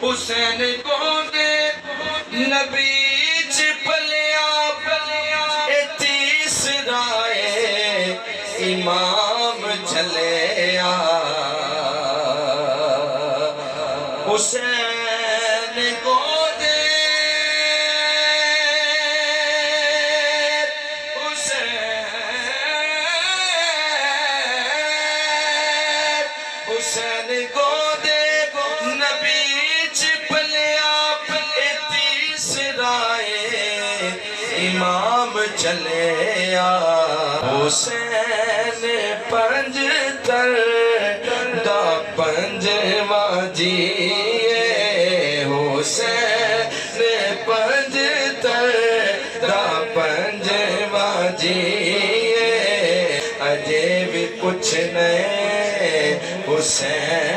حسین کو دے نبی چ پلیا تیسرا امام چلیا حسین کو دے حسین کو دے نبی چ پلیا تیسرا امام چلیا حسین پنجتر دا پنجواں جیے حسین پنجتر دا پنجواں جیے اجے بھی کچھ نہیں حسین